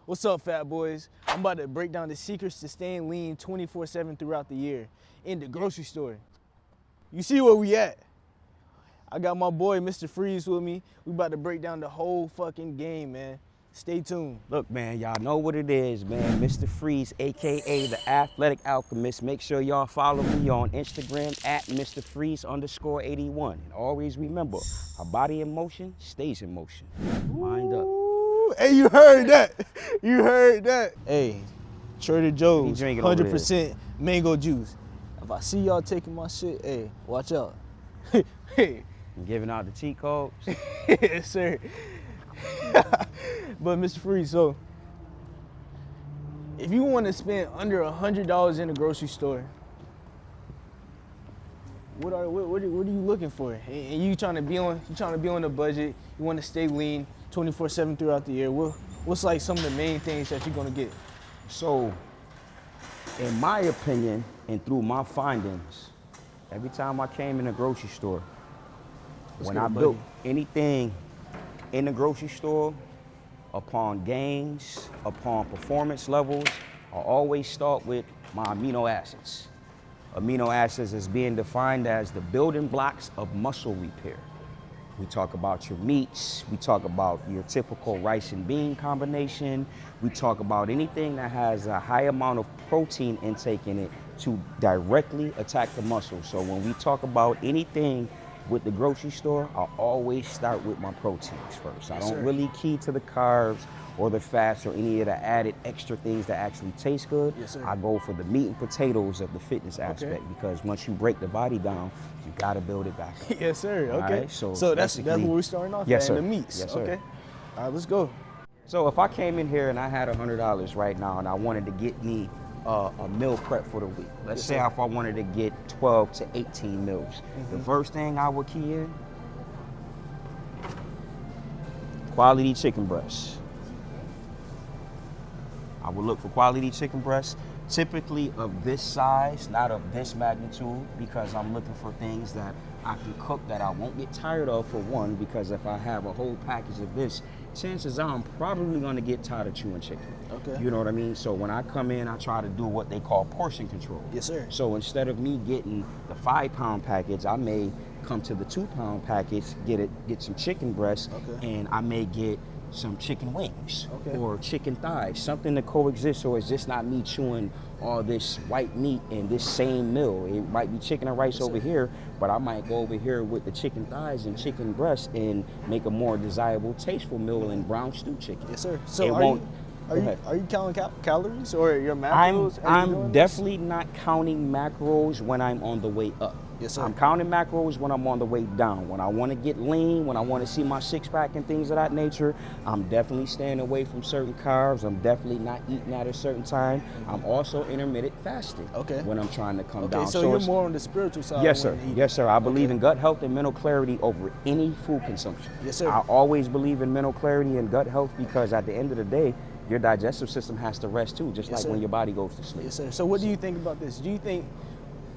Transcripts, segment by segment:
What's up, fat boys? I'm about to break down the secrets to staying lean 24/7 throughout the year in the grocery store. You see where we at? I got my boy, Mr. Freeze, with me. We about to break down the whole fucking game, man. Stay tuned. Look, man, y'all know what it is, man. Mr. Freeze, AKA the Athletic Alchemist. Make sure y'all follow me on Instagram at Mr. Freeze_81. And always remember, a body in motion stays in motion. Mind up. Hey, you heard that? You heard that? Hey, Trader What Joe's, you drinking over 100% mango juice. If I see y'all taking my shit, hey, watch out. Hey. I'm giving out the cheat codes. Yes, sir. But Mr. Freeze, so if you want to spend under $100 in a grocery store, what are you looking for? And you trying to be on a budget. You want to stay lean 24/7 throughout the year. What's like some of the main things that you're gonna get? So, in my opinion, and through my findings, every time I came in a grocery store, when I built anything in the grocery store, upon gains, upon performance levels, I always start with my amino acids. Amino acids is being defined as the building blocks of muscle repair. We talk about your meats, we talk about your typical rice and bean combination, we talk about anything that has a high amount of protein intake in it to directly attack the muscle. So when we talk about anything with the grocery store, I always start with my proteins first. I don't really key to the carbs or the fats or any of the added extra things that actually taste good. Yes, sir. I go for the meat and potatoes of the fitness aspect because once you break the body down, you gotta build it back up. Yes, sir. Okay. Right? So that's where we're starting off. Yes, at, sir. The meats. Yes, sir. Okay. All right, let's go. So if I came in here and I had $100 right now and I wanted to get me a meal prep for the week. Let's say if I wanted to get 12 to 18 meals. The first thing I would key in, quality chicken breasts. I would look for quality chicken breasts, typically of this size, not of this magnitude, because I'm looking for things that I can cook that I won't get tired of, for one, because if I have a whole package of this, chances are I'm probably gonna get tired of chewing chicken. Okay. You know what I mean? So when I come in, I try to do what they call portion control. Yes, sir. So instead of me getting the 5-pound package, I may come to the 2-pound package, get some chicken breasts, and I may get some chicken wings or chicken thighs, something to coexist so it's just not me chewing all this white meat in this same meal. It might be chicken and rice over here, but I might go over here with the chicken thighs and chicken breasts and make a more desirable, tasteful meal in brown stew chicken. Yes, sir. So are you counting calories or your macros? I'm definitely not counting macros when I'm on the way up. Yes, sir. I'm counting macros when I'm on the way down. When I want to get lean, when I want to see my six-pack and things of that nature, I'm definitely staying away from certain carbs. I'm definitely not eating at a certain time. I'm also intermittent fasting when I'm trying to come down. So you're more on the spiritual side. Yes, sir. Yes, sir. I believe in gut health and mental clarity over any food consumption. Yes, sir. I always believe in mental clarity and gut health because at the end of the day, your digestive system has to rest too, just like when your body goes to sleep. Yes, sir. So what do you think about this? Do you think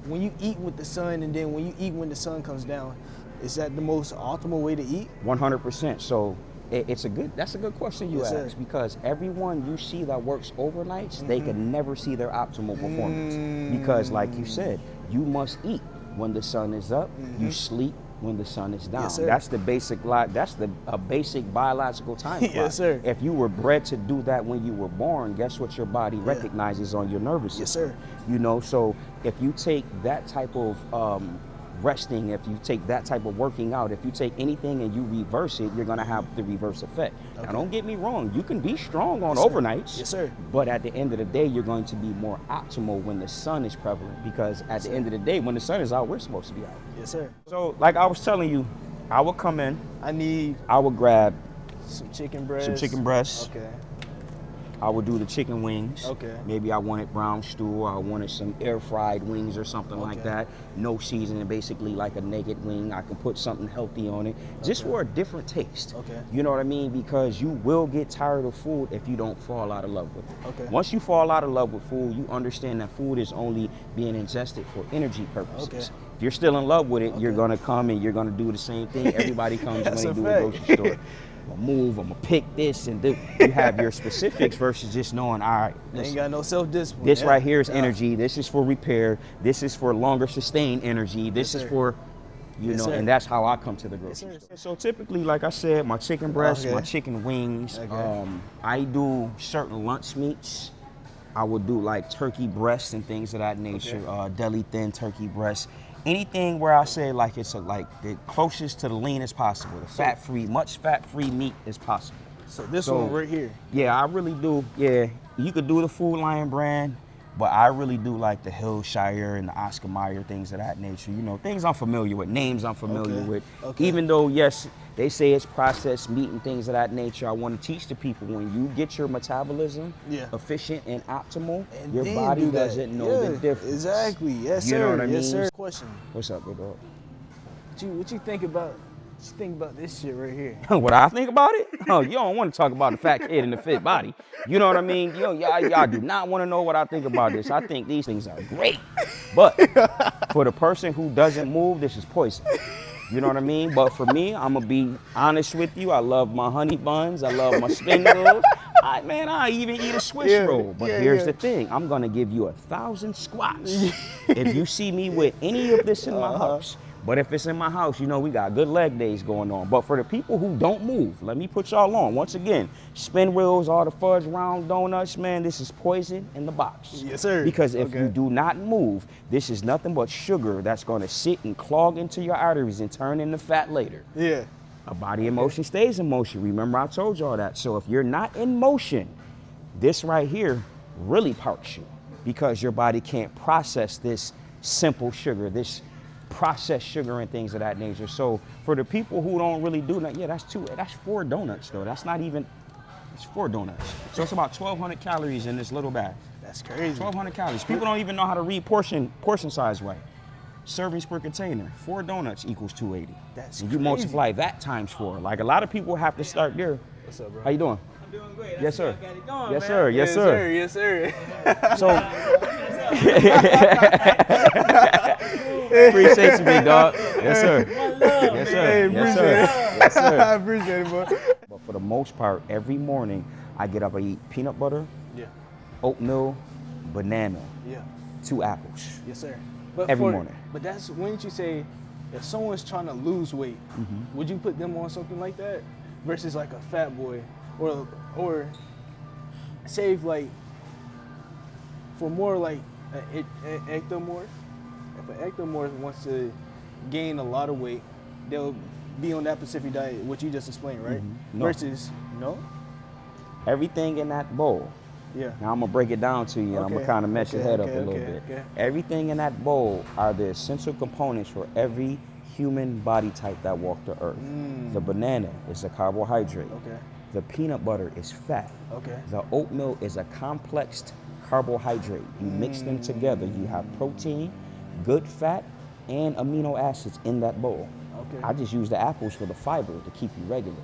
when you eat with the sun and then when you eat when the sun comes down, is that the most optimal way to eat? 100%. So that's a good question you ask, because everyone you see that works overnights, they can never see their optimal performance because, like you said, you must eat when the sun is up, you sleep when the sun is down. That's the basic basic biological time clock. Yes, sir. If you were bred to do that when you were born, guess what your body recognizes on your nervous system? Yes, sir. You know, so if you take that type of resting, if you take that type of working out, if you take anything and you reverse it, you're gonna have the reverse effect. Now don't get me wrong, you can be strong on overnights. Yes, sir. But at the end of the day, you're going to be more optimal when the sun is prevalent, because at the end of the day, when the sun is out, we're supposed to be out. Yes, sir. So like I was telling you, I would come in, I would grab some chicken breasts. Okay. I would do the chicken wings. Okay. Maybe I wanted brown stew, or I wanted some air fried wings or something like that. No seasoning, basically like a naked wing. I can put something healthy on it, just for a different taste. Okay. You know what I mean? Because you will get tired of food if you don't fall out of love with it. Okay. Once you fall out of love with food, you understand that food is only being ingested for energy purposes. Okay. If you're still in love with it, you're gonna come and you're gonna do the same thing. Everybody comes when they do a grocery store. I'm gonna move, I'm gonna pick this and do. You have your specifics versus just knowing, all right, Ain't got no self-discipline. this right here is energy. This is for repair. This is for longer sustained energy. This is for, you know, and that's how I come to the grocery store. So typically, like I said, my chicken breasts, my chicken wings. I do certain lunch meats. I would do like turkey breasts and things of that nature. Deli thin turkey breasts. Anything where I say like it's like the closest to the lean as possible, the fat-free, much fat-free meat as possible. So this one right here. Yeah, I really do. Yeah, you could do the Food Lion brand, but I really do like the Hillshire and the Oscar Mayer, things of that nature. You know, things I'm familiar with, names I'm familiar with. Even though, yes, they say it's processed meat and things of that nature, I want to teach the people when you get your metabolism efficient and optimal, and your body doesn't know the difference. Exactly. Yes, sir. You know what I mean? Yes, sir. Question. What's up, big dog? What you think about? What you think about this shit right here? What I think about it? Oh, you don't want to talk about the fat kid and the fit body. You know what I mean? Y'all do not want to know what I think about this. I think these things are great. But for the person who doesn't move, this is poison. You know what I mean? But for me, I'm going to be honest with you. I love my honey buns. I love my spin rolls. I even eat a Swiss roll. But here's the thing. I'm going to give you 1,000 squats if you see me with any of this in my house. But if it's in my house, you know, we got good leg days going on. But for the people who don't move, let me put y'all on. Once again, spin wheels, all the fudge round donuts, man, this is poison in the box. Yes, sir. Because if you do not move, this is nothing but sugar that's going to sit and clog into your arteries and turn into fat later. Yeah. A body in motion stays in motion. Remember, I told y'all that. So if you're not in motion, this right here really parks you because your body can't process this simple sugar, this processed sugar and things of that nature. So for the people who don't really do that, that's 4 donuts though. That's not even, it's 4 donuts. So it's about 1,200 calories in this little bag. That's crazy. 1,200 calories. People don't even know how to read portion size right. Servings per container, 4 donuts equals 280. That's and you crazy. multiply that times 4. Like a lot of people have to start there. What's up, bro? How you doing? I'm doing great. Yes, sir. Got it going, Yes, man. sir. Yes, sir. Yes, sir. So appreciate you, big dog. Yes, sir. Yes, sir. Hey, Yes, sir. Yes, sir. I appreciate it, boy. But for the most part, every morning I get up, I eat peanut butter, oatmeal, banana, 2 apples. Yes, sir. But every morning. But that's, wouldn't you say, if someone's trying to lose weight, would you put them on something like that versus like a fat boy, or save like for more like an ectomorph? If an ectomorph wants to gain a lot of weight, they'll be on that specific diet, what you just explained, right? No. Versus Everything in that bowl. Yeah. Now I'm gonna break it down to you, and I'm gonna kind of mess your head up a little bit. Everything in that bowl are the essential components for every human body type that walk the earth. The banana is a carbohydrate. The peanut butter is fat. The oatmeal is a complexed carbohydrate. You mix them together, you have protein, good fat, and amino acids in that bowl. I just use the apples for the fiber to keep you regular.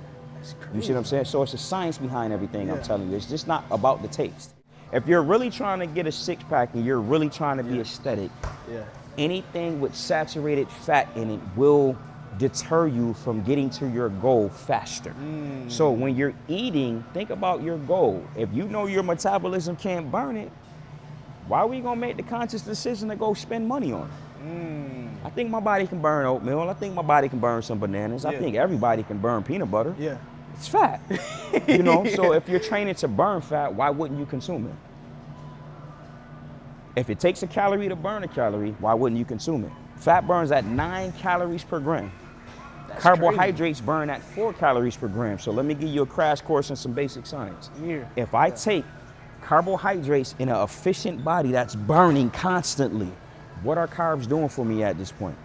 You see what I'm saying? So it's a science behind everything I'm telling you. It's just not about the taste. If you're really trying to get a 6-pack and you're really trying to be aesthetic, anything with saturated fat in it will deter you from getting to your goal faster. So when you're eating, think about your goal. If you know your metabolism can't burn it, why are we gonna make the conscious decision to go spend money on it? I think my body can burn oatmeal. I think my body can burn some bananas. I think everybody can burn peanut butter. It's fat, you know? So if you're training to burn fat, why wouldn't you consume it? If it takes a calorie to burn a calorie, why wouldn't you consume it? Fat burns at 9 calories per gram. Carbohydrates burn at 4 calories per gram. So let me give you a crash course in some basic science. If I take carbohydrates in an efficient body that's burning constantly, what are carbs doing for me at this point?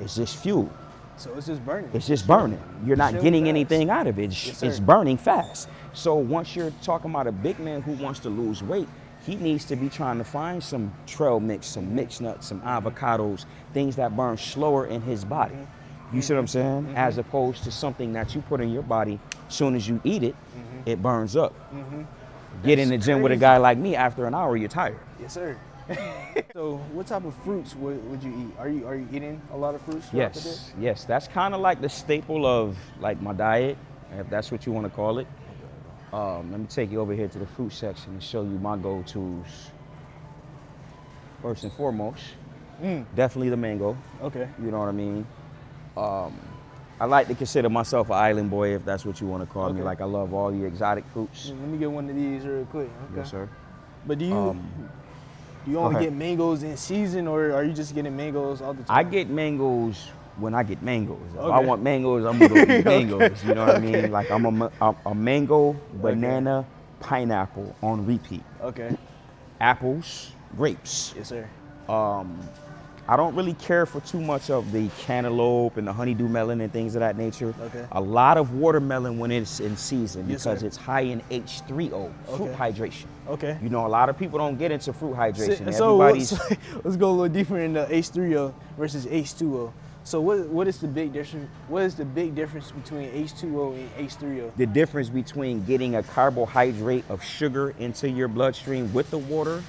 It's just fuel. So it's just burning. It's just burning. You're not getting anything out of it. It's burning fast. So once you're talking about a big man who wants to lose weight, he needs to be trying to find some trail mix, some mixed nuts, some avocados, things that burn slower in his body. You see what I'm saying? As opposed to something that you put in your body, as soon as you eat it, it burns up. Get in the gym with a guy like me, after an hour, you're tired. Yes, sir. So what type of fruits would you eat? Are you eating a lot of fruits? Yes, that's kind of like the staple of like my diet. if that's what you want to call it. Let me take you over here to the fruit section and show you my go-tos. First and foremost, definitely the mango. Okay. You know what I mean? I like to consider myself an island boy, if that's what you want to call me. Like, I love all the exotic fruits. Let me get one of these real quick. Okay. Yes, sir. But do you only get mangoes in season, or are you just getting mangoes all the time? I get mangoes when I get mangoes. If I want mangoes, I'm gonna go get mangoes. You know what I mean? Like, I'm a mango, banana, pineapple on repeat. Okay. Apples, grapes. Yes, sir. I don't really care for too much of the cantaloupe and the honeydew melon and things of that nature. Okay. A lot of watermelon when it's in season Yes, because sir. it's high in H3O, fruit hydration. Okay. You know, a lot of people don't get into fruit hydration. So let's go a little deeper into H3O versus H2O. So what is the big difference? What is the big difference between H2O and H3O? The difference between getting a carbohydrate of sugar into your bloodstream with the water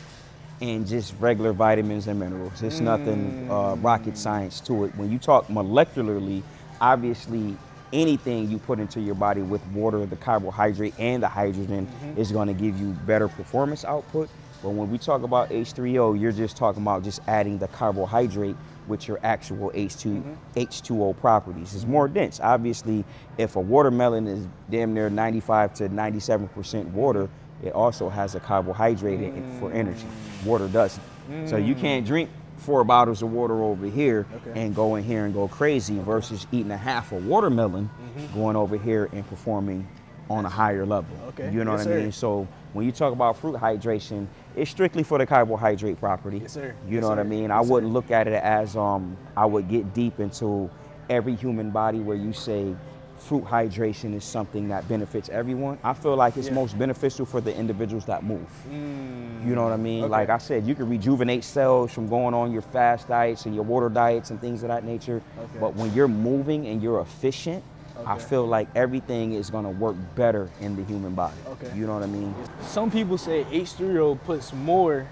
and just regular vitamins and minerals. It's nothing rocket science to it. When you talk molecularly, obviously anything you put into your body with water, the carbohydrate and the hydrogen is going to give you better performance output. But when we talk about H3O, you're just talking about just adding the carbohydrate with your actual H2O properties. It's more dense. Obviously, if a watermelon is damn near 95 to 97% water, it also has a carbohydrate in it for energy. Water doesn't. So you can't drink 4 bottles of water over here and go in here and go crazy versus eating a half a watermelon, going over here and performing on a higher level. You know what I mean? So when you talk about fruit hydration, it's strictly for the carbohydrate property. Yes, sir. You know what I mean? I wouldn't look at it as I would get deep into every human body where you say fruit hydration is something that benefits everyone. I feel like it's most beneficial for the individuals that move. You know what I mean? Like I said, you can rejuvenate cells from going on your fast diets and your water diets and things of that nature. But when you're moving and you're efficient, I feel like everything is gonna work better in the human body. You know what I mean? Some people say H3O puts more.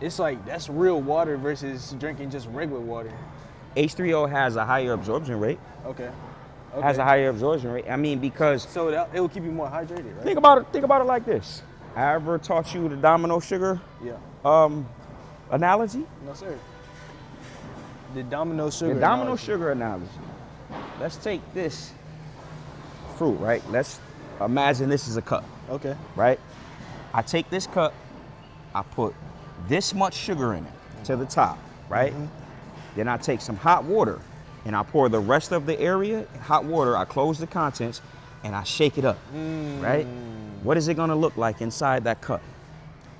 It's like that's real water versus drinking just regular water. H3O has a higher absorption rate. Has a higher absorption rate. I mean, because so it will keep you more hydrated, right? Think about it like this. I ever taught you the domino sugar analogy? No, sir. The domino sugar. The domino sugar analogy. Let's take this fruit, right? Let's imagine this is a cup. Right? I take this cup, I put this much sugar in it to the top, right? Then I take some hot water and I pour the rest of the area in hot water. I close the contents and I shake it up, right? What is it gonna look like inside that cup?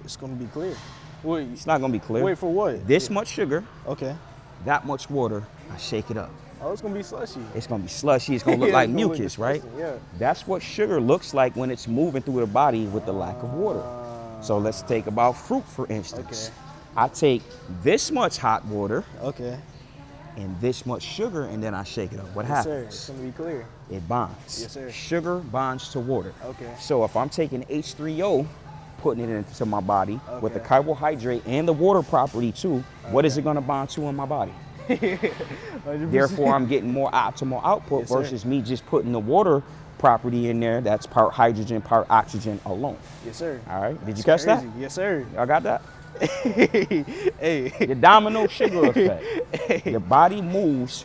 It's gonna be clear. Wait, it's not gonna be clear. Wait for what? This much sugar. That much water. I shake it up. Oh, it's gonna be slushy. It's gonna be slushy. It's gonna look like mucus, right? That's what sugar looks like when it's moving through the body with the lack of water. So let's take about fruit, for instance. I take this much hot water and this much sugar, and then I shake it up. What happens? Sir. It's gonna be clear. It bonds. Yes, sir. Sugar bonds to water. So if I'm taking H3O, putting it into my body with the carbohydrate and the water property too, what is it gonna bond to in my body? 100%. Therefore, I'm getting more optimal output versus me just putting the water property in there that's part hydrogen, part oxygen alone. Yes, sir. All right. Did you catch that? Yes, sir. Y'all got that? Hey. The domino sugar effect. Your body moves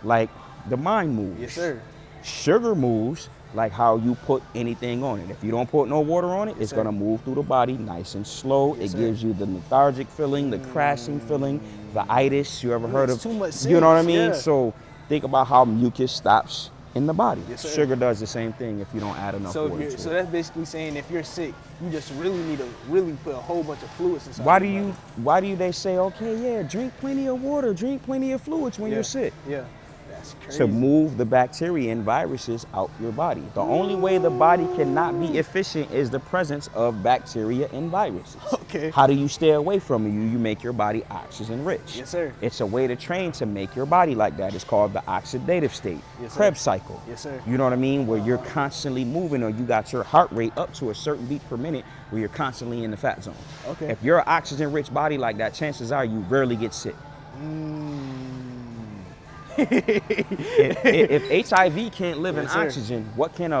like the mind moves. Yes, sir. Sugar moves like how you put anything on it. If you don't put no water on it, it's gonna move through the body nice and slow. It gives you the lethargic feeling, the crashing feeling, the itis. You ever heard of? Too much sense. You know what I mean? So think about how mucus stops in the body. Sugar does the same thing if you don't add enough water to it. So that's basically saying if you're sick, you just really need to put a whole bunch of fluids inside. Why do they say, okay, drink plenty of water, drink plenty of fluids when you're sick? That's crazy. To move the bacteria and viruses out your body. The only way the body cannot be efficient is the presence of bacteria and viruses. How do you stay away from it? You make your body oxygen rich. Yes, sir. It's a way to train to make your body like that. It's called the oxidative state, Krebs cycle. Yes, sir. You know what I mean? Where you're constantly moving, or you got your heart rate up to a certain beat per minute where you're constantly in the fat zone. If you're an oxygen rich body like that, chances are you rarely get sick. if HIV can't live in Yes, sir. oxygen, what can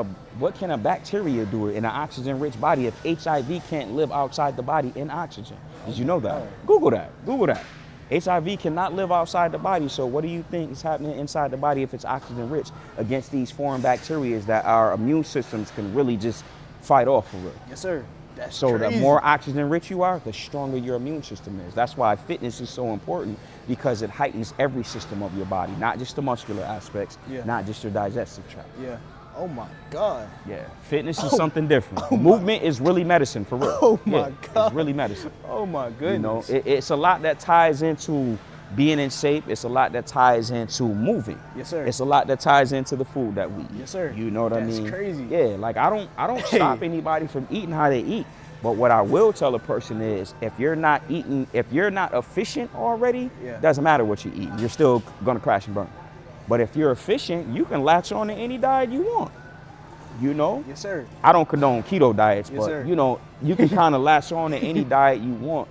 a bacteria do in an oxygen-rich body if HIV can't live outside the body in oxygen? Did you know that? Google that. Google that. HIV cannot live outside the body, so what do you think is happening inside the body if it's oxygen-rich against these foreign bacteria that our immune systems can really just fight off for real? Yes, sir. That's So crazy. the more oxygen-rich you are, the stronger your immune system is. That's why fitness is so important, because it heightens every system of your body, not just the muscular aspects, not just your digestive tract. Yeah. Oh my God. Yeah, fitness is something different. Movement is really medicine, for real. Oh my God. It's really medicine. Oh my goodness. You know, it's a lot that ties into being in shape. It's a lot that ties into moving. Yes, sir. It's a lot that ties into the food that we eat. Yes, sir. You know what I mean? That's crazy. Yeah, like I don't stop anybody from eating how they eat. But what I will tell a person is, if you're not efficient already, doesn't matter what you eat. You're still gonna crash and burn. But if you're efficient, you can latch on to any diet you want. You know? Yes, sir. I don't condone keto diets, Yes, but sir. you know, you can kind of latch on to any diet you want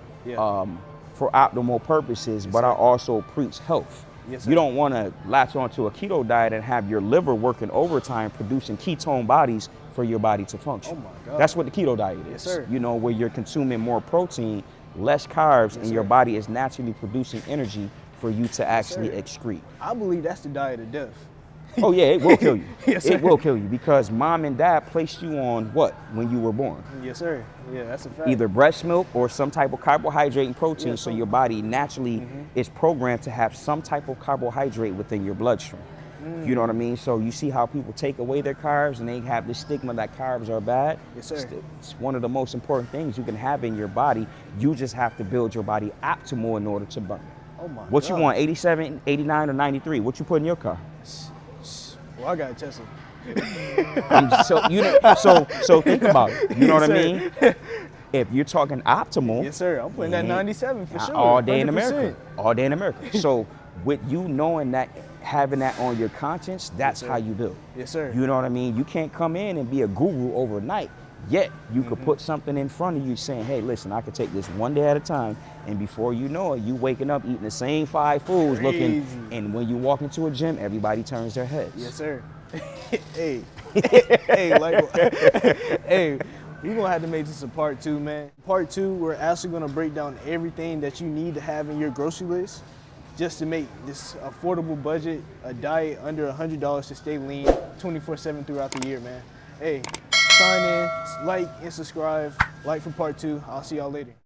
for optimal purposes, but I also preach health. Yes, sir. You don't want to latch onto a keto diet and have your liver working overtime producing ketone bodies for your body to function. Oh my God. That's what the keto diet is. Yes, sir. You know, where you're consuming more protein, less carbs, and your body is naturally producing energy for you to actually excrete. I believe that's the diet of death. Oh yeah, it will kill you. Yes, sir. It will kill you, because mom and dad placed you on what when you were born? Yes, sir. Yeah, that's a fact. Either breast milk or some type of carbohydrate and protein, so your body naturally is programmed to have some type of carbohydrate within your bloodstream. You know what I mean? So you see how people take away their carbs and they have this stigma that carbs are bad? Yes, sir. It's one of the most important things you can have in your body. You just have to build your body optimal in order to burn. Oh my What God. you want, 87, 89, or 93? What you put in your car? Well, I got a Tesla. So think about it. You know what I Yes, mean? If you're talking optimal, Yes, sir. I'm putting that 97 for sure. all day in 100%. America. All day in America. So with you knowing that, having that on your conscience, that's how you build. Yes, sir. You know what I mean? You can't come in and be a guru overnight. Yet you could put something in front of you saying, hey, listen, I could take this one day at a time, and before you know it, you waking up eating the same 5 foods, looking, and when you walk into a gym, everybody turns their heads. Yes, sir. Hey, hey, we're gonna have to make this a part 2, man. Part 2, we're actually gonna break down everything that you need to have in your grocery list just to make this affordable budget, a diet under $100 to stay lean 24/7 throughout the year, man. Hey, sign in, like and subscribe. Like for part 2. I'll see y'all later.